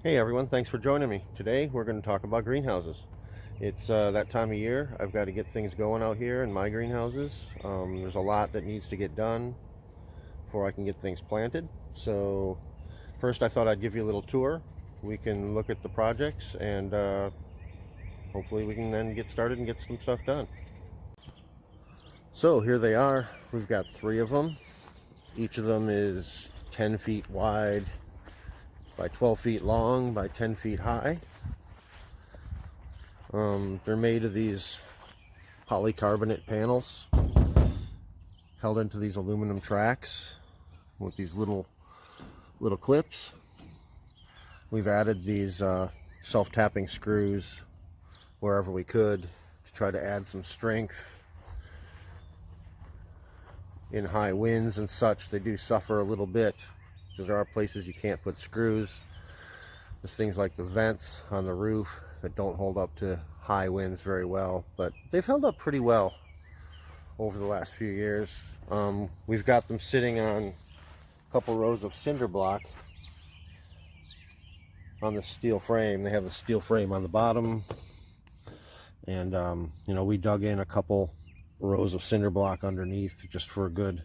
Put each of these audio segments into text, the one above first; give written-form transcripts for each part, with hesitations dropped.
Hey everyone, thanks for joining me. Today we're going to talk about greenhouses. It's that time of year. I've got to get things going out here in my greenhouses. There's a lot that needs to get done before I can get things planted. So first I thought I'd give you a little tour. We can look at the projects and hopefully we can then get started and get some stuff done. So here they are. We've got 3 of them. Each of them is 10 feet wide by 12 feet long by 10 feet high. They're made of these polycarbonate panels held into these aluminum tracks with these little clips. We've added these self-tapping screws wherever we could to try to add some strength in high winds and such. They do suffer a little bit because there are places you can't put screws. There's things like the vents on the roof that don't hold up to high winds very well, but they've held up pretty well over the last few years. We've got them sitting on a couple rows of cinder block on the steel frame. They have the steel frame on the bottom, and we dug in a couple rows of cinder block underneath just for a good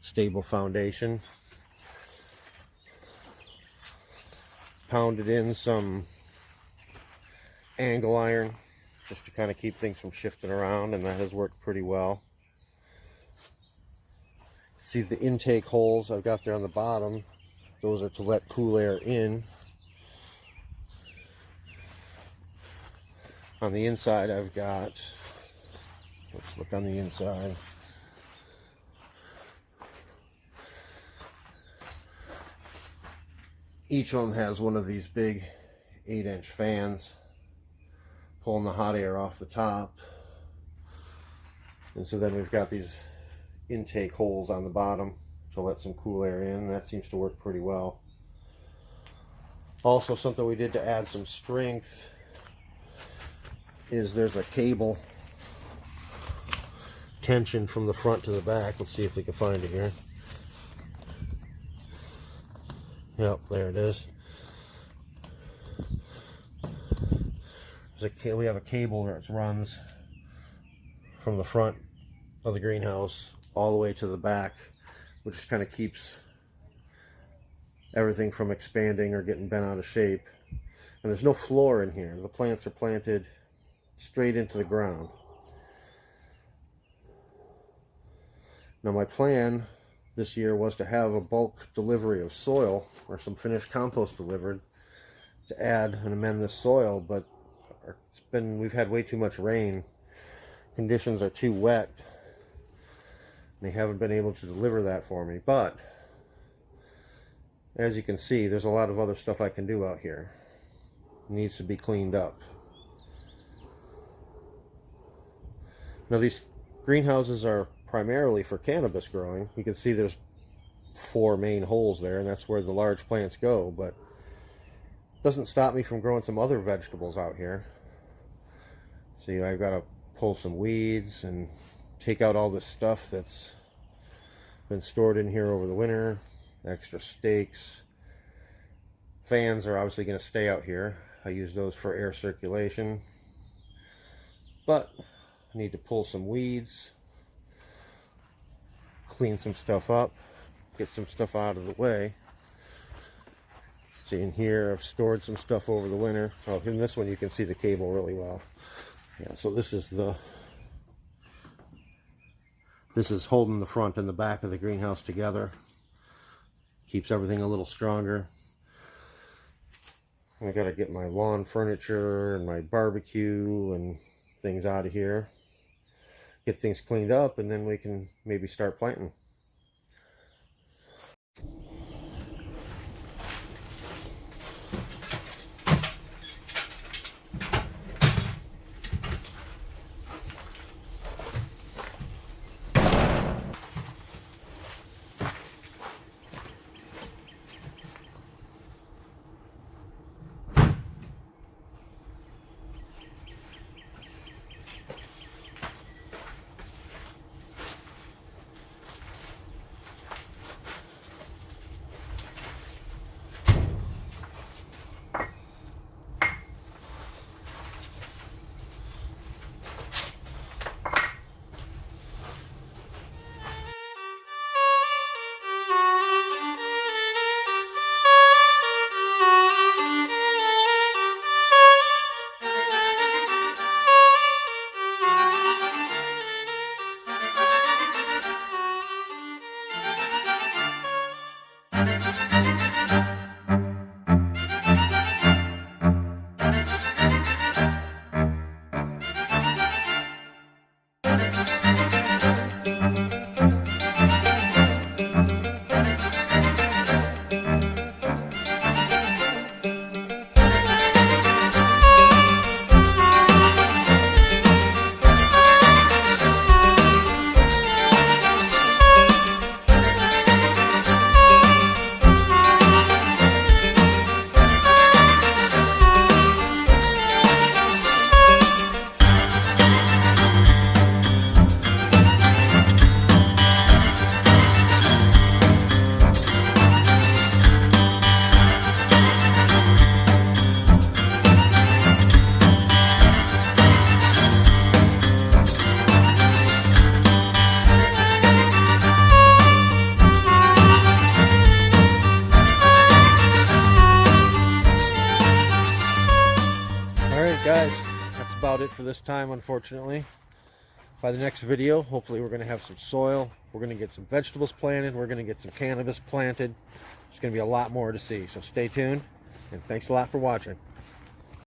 stable foundation. Pounded in some angle iron just to kind of keep things from shifting around, and that has worked pretty well. See the intake holes I've got there on the bottom, those are to let cool air in. On the inside I've got, let's look on the inside. Each one has one of these big 8-inch fans pulling the hot air off the top. And so then we've got these intake holes on the bottom to let some cool air in. That seems to work pretty well. Also, something we did to add some strength is there's a cable tension from the front to the back. Let's see if we can find it here. Yep, there it is. We have a cable that runs from the front of the greenhouse all the way to the back, which kind of keeps everything from expanding or getting bent out of shape. And there's no floor in here. The plants are planted straight into the ground. Now my plan this year was to have a bulk delivery of soil or some finished compost delivered to add and amend this soil, but we've had way too much rain. Conditions are too wet. They haven't been able to deliver that for me, but as you can see, there's a lot of other stuff I can do out here. It needs to be cleaned up. Now these greenhouses are primarily for cannabis growing. You can see there's 4 main holes there, and that's where the large plants go, but it doesn't stop me from growing some other vegetables out here. See, I've got to pull some weeds and take out all this stuff that's been stored in here over the winter. Extra stakes. Fans are obviously going to stay out here. I use those for air circulation. But I need to pull some weeds, clean some stuff up, get some stuff out of the way. See, in here I've stored some stuff over the winter. Oh, in this one you can see the cable really well. Yeah, so this is holding the front and the back of the greenhouse together. Keeps everything a little stronger. I gotta get my lawn furniture and my barbecue and things out of here. Get things cleaned up, and then we can maybe start planting. about it for this time, unfortunately. By the next video, hopefully we're going to have some soil. We're going to get some vegetables planted. We're going to get some cannabis planted. There's going to be a lot more to see. So stay tuned, and thanks a lot for watching.